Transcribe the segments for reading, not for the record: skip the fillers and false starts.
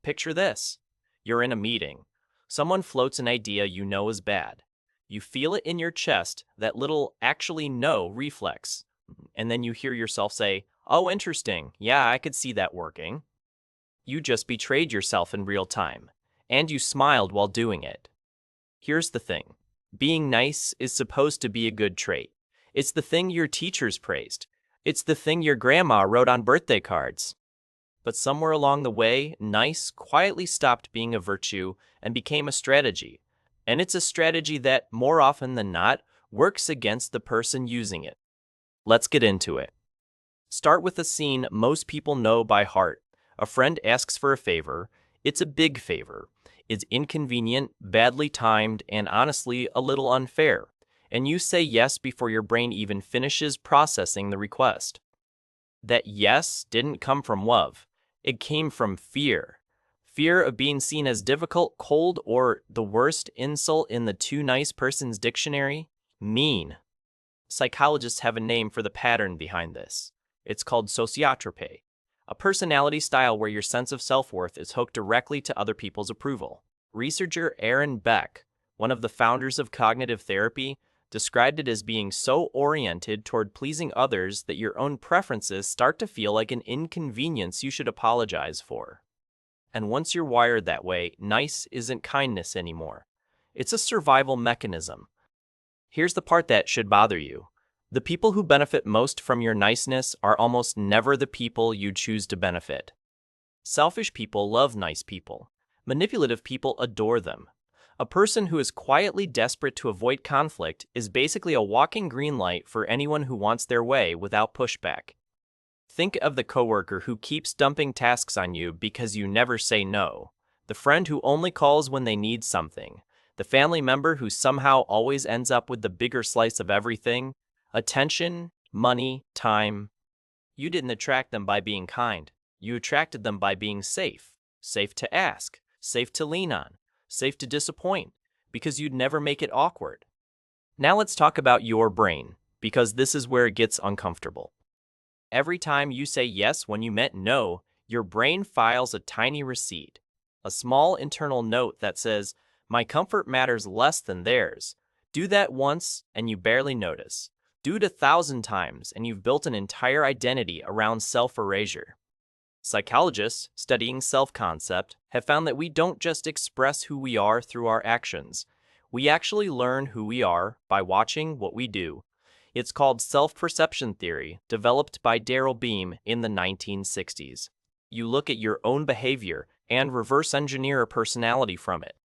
Picture this. You're in a meeting. Someone floats an idea you know is bad. You feel it in your chest, that little actually no reflex. And then you hear yourself say, "Oh, interesting. Yeah, I could see that working." You just betrayed yourself in real time. And you smiled while doing it. Here's the thing. Being nice is supposed to be a good trait. It's the thing your teachers praised. It's the thing your grandma wrote on birthday cards. But somewhere along the way, nice quietly stopped being a virtue and became a strategy. And it's a strategy that, more often than not, works against the person using it. Let's get into it. Start with a scene most people know by heart. A friend asks for a favor. It's a big favor. It's inconvenient, badly timed, and honestly a little unfair. And you say yes before your brain even finishes processing the request. That yes didn't come from love. It came from fear. Fear of being seen as difficult, cold, or the worst insult in the too nice person's dictionary, mean. Psychologists have a name for the pattern behind this. It's called sociotropy, a personality style where your sense of self-worth is hooked directly to other people's approval. Researcher Aaron Beck, one of the founders of cognitive therapy, described it as being so oriented toward pleasing others that your own preferences start to feel like an inconvenience you should apologize for. And once you're wired that way, nice isn't kindness anymore. It's a survival mechanism. Here's the part that should bother you. The people who benefit most from your niceness are almost never the people you choose to benefit. Selfish people love nice people. Manipulative people adore them. A person who is quietly desperate to avoid conflict is basically a walking green light for anyone who wants their way without pushback. Think of the coworker who keeps dumping tasks on you because you never say no. The friend who only calls when they need something. The family member who somehow always ends up with the bigger slice of everything. Attention, money, time. You didn't attract them by being kind. You attracted them by being safe. Safe to ask. Safe to lean on. Safe to disappoint, because you'd never make it awkward. Now let's talk about your brain, because this is where it gets uncomfortable. Every time you say yes when you meant no, your brain files a tiny receipt, a small internal note that says, "My comfort matters less than theirs." Do that once and you barely notice. Do it 1,000 times and you've built an entire identity around self-erasure. Psychologists studying self-concept have found that we don't just express who we are through our actions. We actually learn who we are by watching what we do. It's called self-perception theory, developed by Daryl Beam in the 1960s. You look at your own behavior and reverse engineer a personality from it.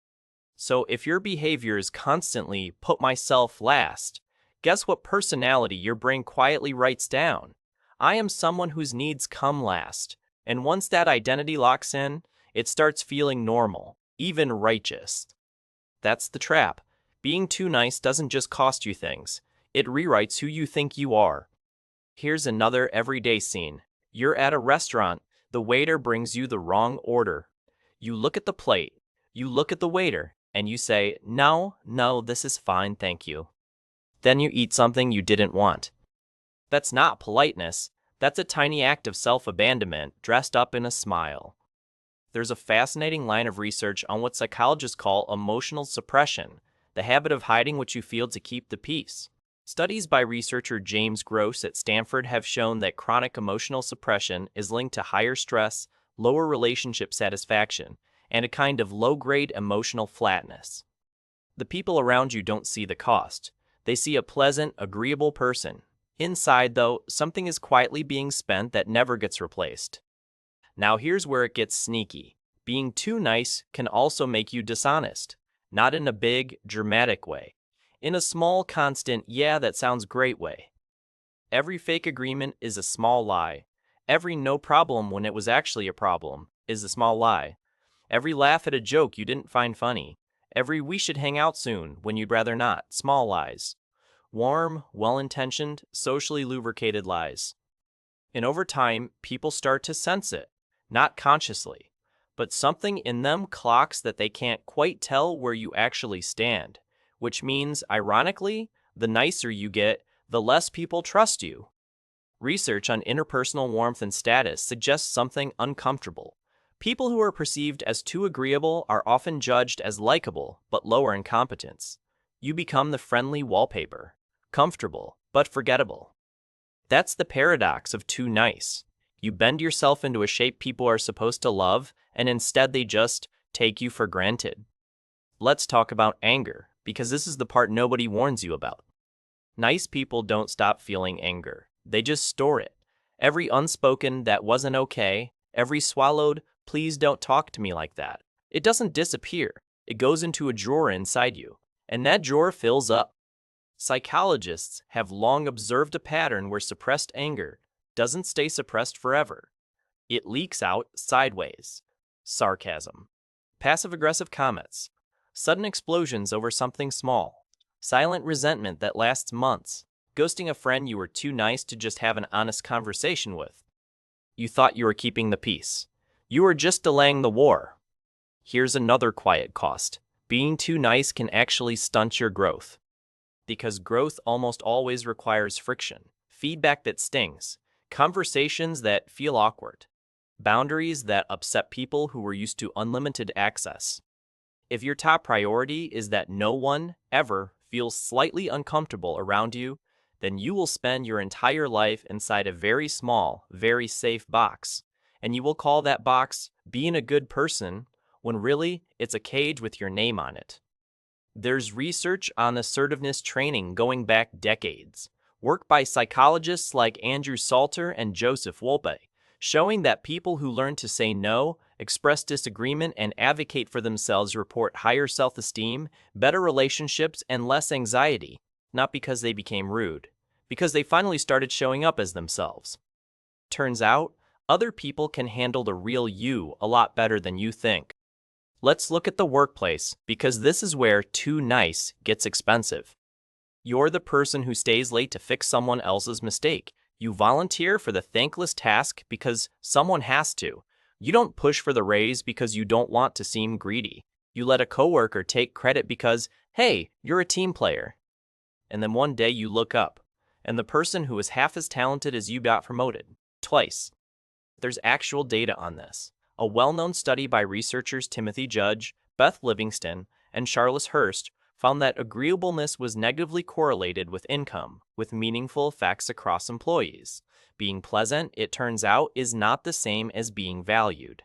So if your behavior is constantly put myself last, guess what personality your brain quietly writes down? I am someone whose needs come last. And once that identity locks in, it starts feeling normal, even righteous. That's the trap. Being too nice doesn't just cost you things. It rewrites who you think you are. Here's another everyday scene. You're at a restaurant. The waiter brings you the wrong order. You look at the plate. You look at the waiter, and you say, "No, this is fine, thank you." Then you eat something you didn't want. That's not politeness. That's a tiny act of self-abandonment dressed up in a smile. There's a fascinating line of research on what psychologists call emotional suppression, the habit of hiding what you feel to keep the peace. Studies by researcher James Gross at Stanford have shown that chronic emotional suppression is linked to higher stress, lower relationship satisfaction, and a kind of low-grade emotional flatness. The people around you don't see the cost. They see a pleasant, agreeable person. Inside, though, something is quietly being spent that never gets replaced. Now here's where it gets sneaky. Being too nice can also make you dishonest. Not in a big, dramatic way. In a small, constant, "yeah, that sounds great" way. Every fake agreement is a small lie. Every no problem when it was actually a problem is a small lie. Every laugh at a joke you didn't find funny. Every "we should hang out soon" when you'd rather not, small lies. Warm, well-intentioned, socially lubricated lies. And over time, people start to sense it, not consciously, but something in them clocks that they can't quite tell where you actually stand, which means, ironically, the nicer you get, the less people trust you. Research on interpersonal warmth and status suggests something uncomfortable. People who are perceived as too agreeable are often judged as likable but lower in competence. You become the friendly wallpaper, comfortable but forgettable. That's the paradox of too nice. You bend yourself into a shape people are supposed to love, and instead they just take you for granted. Let's talk about anger, because this is the part nobody warns you about. Nice people don't stop feeling anger. They just store it. Every unspoken "that wasn't okay," every swallowed "please don't talk to me like that." It doesn't disappear. It goes into a drawer inside you, and that drawer fills up. Psychologists have long observed a pattern where suppressed anger doesn't stay suppressed forever. It leaks out sideways. Sarcasm, passive-aggressive comments, sudden explosions over something small, silent resentment that lasts months, ghosting a friend you were too nice to just have an honest conversation with. You thought you were keeping the peace. You were just delaying the war. Here's another quiet cost. Being too nice can actually stunt your growth. Because growth almost always requires friction, feedback that stings, conversations that feel awkward, boundaries that upset people who were used to unlimited access. If your top priority is that no one ever feels slightly uncomfortable around you, then you will spend your entire life inside a very small, very safe box, and you will call that box being a good person when really it's a cage with your name on it. There's research on assertiveness training going back decades, work by psychologists like Andrew Salter and Joseph Wolpe, showing that people who learn to say no, express disagreement, and advocate for themselves report higher self-esteem, better relationships, and less anxiety, not because they became rude, because they finally started showing up as themselves. Turns out, other people can handle the real you a lot better than you think. Let's look at the workplace, because this is where too nice gets expensive. You're the person who stays late to fix someone else's mistake. You volunteer for the thankless task because someone has to. You don't push for the raise because you don't want to seem greedy. You let a coworker take credit because, hey, you're a team player. And then one day you look up, and the person who is half as talented as you got promoted. Twice. There's actual data on this. A well-known study by researchers Timothy Judge, Beth Livingston, and Charles Hurst found that agreeableness was negatively correlated with income, with meaningful effects across employees. Being pleasant, it turns out, is not the same as being valued.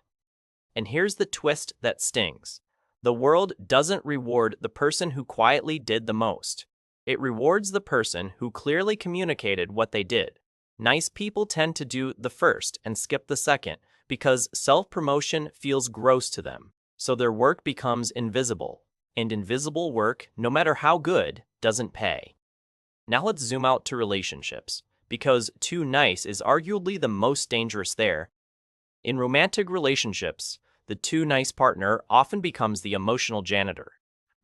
And here's the twist that stings. The world doesn't reward the person who quietly did the most. It rewards the person who clearly communicated what they did. Nice people tend to do the first and skip the second because self-promotion feels gross to them, so their work becomes invisible. And invisible work, no matter how good, doesn't pay. Now let's zoom out to relationships, because too nice is arguably the most dangerous there. In romantic relationships, the too nice partner often becomes the emotional janitor.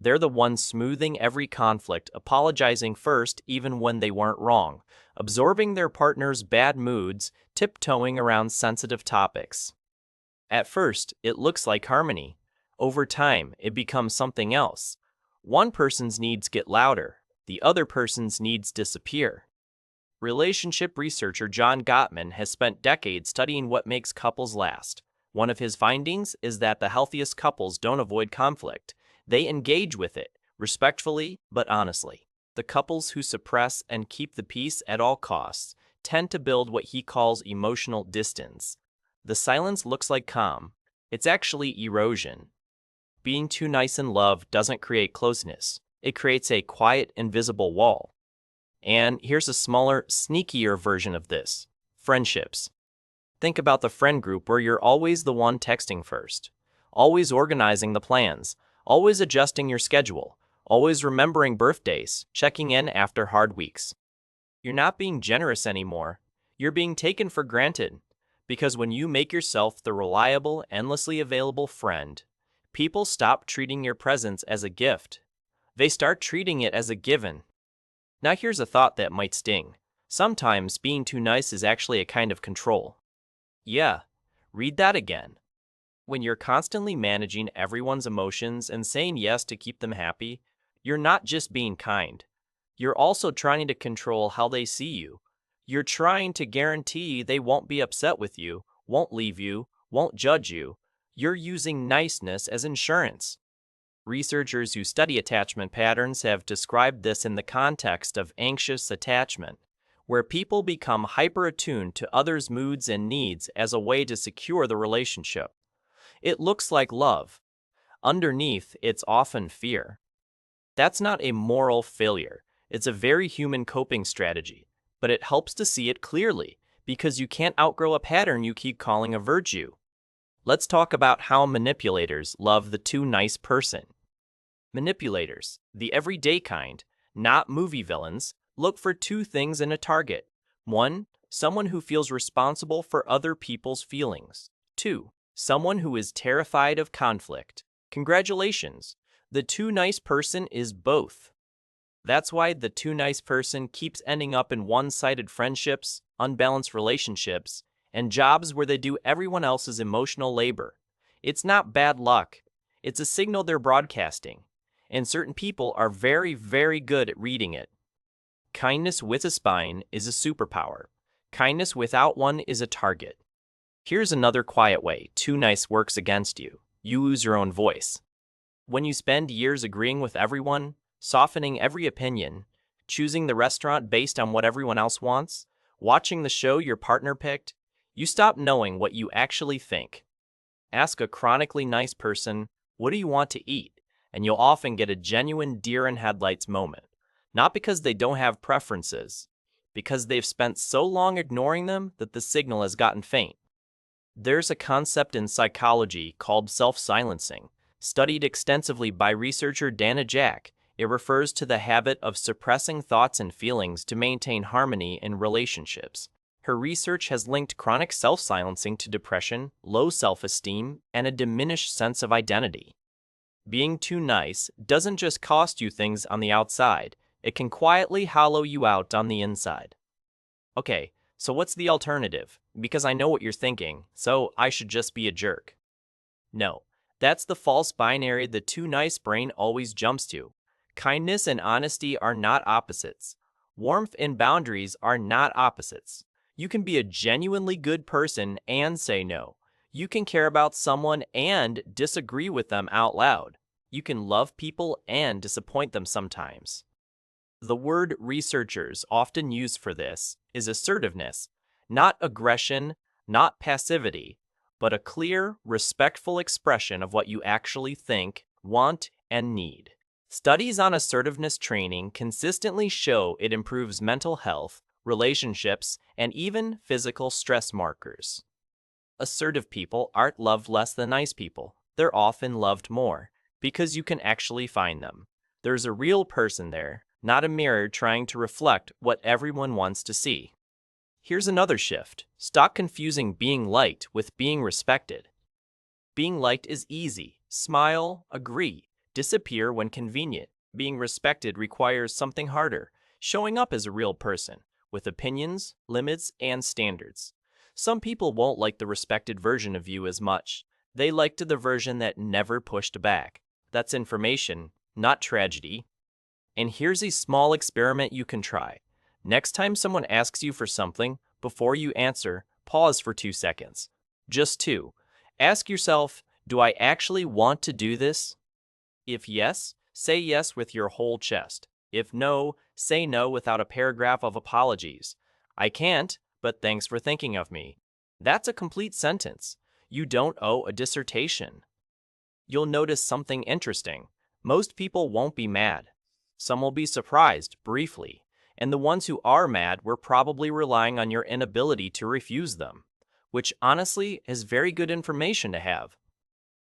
They're the one smoothing every conflict, apologizing first even when they weren't wrong, absorbing their partner's bad moods, tiptoeing around sensitive topics. At first, it looks like harmony. Over time, it becomes something else. One person's needs get louder, the other person's needs disappear. Relationship researcher John Gottman has spent decades studying what makes couples last. One of his findings is that the healthiest couples don't avoid conflict. They engage with it, respectfully but honestly. The couples who suppress and keep the peace at all costs tend to build what he calls emotional distance. The silence looks like calm. It's actually erosion. Being too nice in love doesn't create closeness. It creates a quiet, invisible wall. And here's a smaller, sneakier version of this. Friendships. Think about the friend group where you're always the one texting first, always organizing the plans, always adjusting your schedule, always remembering birthdays, checking in after hard weeks. You're not being generous anymore. You're being taken for granted. Because when you make yourself the reliable, endlessly available friend, people stop treating your presence as a gift. They start treating it as a given. Now here's a thought that might sting. Sometimes being too nice is actually a kind of control. Yeah, read that again. When you're constantly managing everyone's emotions and saying yes to keep them happy, you're not just being kind. You're also trying to control how they see you. You're trying to guarantee they won't be upset with you, won't leave you, won't judge you. You're using niceness as insurance. Researchers who study attachment patterns have described this in the context of anxious attachment, where people become hyper-attuned to others' moods and needs as a way to secure the relationship. It looks like love. Underneath, it's often fear. That's not a moral failure. It's a very human coping strategy, but it helps to see it clearly because you can't outgrow a pattern you keep calling a virtue. Let's talk about how manipulators love the too nice person. Manipulators, the everyday kind, not movie villains, look for two things in a target. 1. Someone who feels responsible for other people's feelings. 2. Someone who is terrified of conflict. Congratulations, the too nice person is both. That's why the too nice person keeps ending up in one-sided friendships, unbalanced relationships, and jobs where they do everyone else's emotional labor. It's not bad luck. It's a signal they're broadcasting, and certain people are very, very good at reading it. Kindness with a spine is a superpower. Kindness without one is a target. Here's another quiet way too nice works against you. You lose your own voice. When you spend years agreeing with everyone, softening every opinion, choosing the restaurant based on what everyone else wants, watching the show your partner picked, you stop knowing what you actually think. Ask a chronically nice person, "What do you want to eat?" and you'll often get a genuine deer in headlights moment. Not because they don't have preferences, because they've spent so long ignoring them that the signal has gotten faint. There's a concept in psychology called self-silencing, studied extensively by researcher Dana Jack. It refers to the habit of suppressing thoughts and feelings to maintain harmony in relationships. Her research has linked chronic self-silencing to depression, low self-esteem, and a diminished sense of identity. Being too nice doesn't just cost you things on the outside, it can quietly hollow you out on the inside. Okay, so what's the alternative? Because I know what you're thinking, so I should just be a jerk. No, that's the false binary the too nice brain always jumps to. Kindness and honesty are not opposites. Warmth and boundaries are not opposites. You can be a genuinely good person and say no. You can care about someone and disagree with them out loud. You can love people and disappoint them sometimes. The word researchers often use for this is assertiveness, not aggression, not passivity, but a clear, respectful expression of what you actually think, want, and need. Studies on assertiveness training consistently show it improves mental health, relationships, and even physical stress markers. Assertive people aren't loved less than nice people. They're often loved more, because you can actually find them. There's a real person there, not a mirror trying to reflect what everyone wants to see. Here's another shift. Stop confusing being liked with being respected. Being liked is easy. Smile, agree, disappear when convenient. Being respected requires something harder, showing up as a real person, with opinions, limits, and standards. Some people won't like the respected version of you as much. They liked the version that never pushed back. That's information, not tragedy. And here's a small experiment you can try. Next time someone asks you for something, before you answer, pause for 2 seconds. Just 2. Ask yourself, do I actually want to do this? If yes, say yes with your whole chest. If no, say no without a paragraph of apologies. I can't, but thanks for thinking of me. That's a complete sentence. You don't owe a dissertation. You'll notice something interesting. Most people won't be mad. Some will be surprised, briefly, and the ones who are mad were probably relying on your inability to refuse them, which honestly is very good information to have.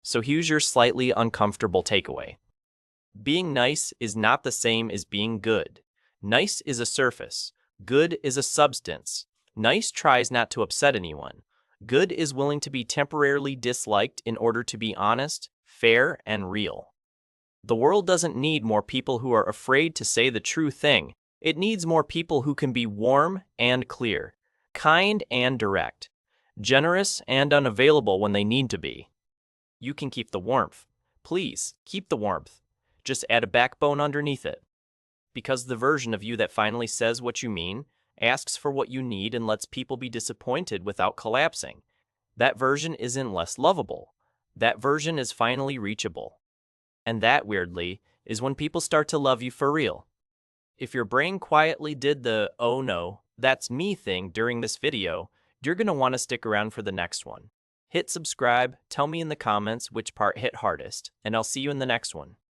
So here's your slightly uncomfortable takeaway. Being nice is not the same as being good. Nice is a surface. Good is a substance. Nice tries not to upset anyone. Good is willing to be temporarily disliked in order to be honest, fair, and real. The world doesn't need more people who are afraid to say the true thing. It needs more people who can be warm and clear, kind and direct, generous and unavailable when they need to be. You can keep the warmth. Please, keep the warmth. Just add a backbone underneath it. Because the version of you that finally says what you mean, asks for what you need, and lets people be disappointed without collapsing, that version isn't less lovable. That version is finally reachable. And that, weirdly, is when people start to love you for real. If your brain quietly did the "oh no, that's me" thing during this video, you're going to want to stick around for the next one. Hit subscribe, tell me in the comments which part hit hardest, and I'll see you in the next one.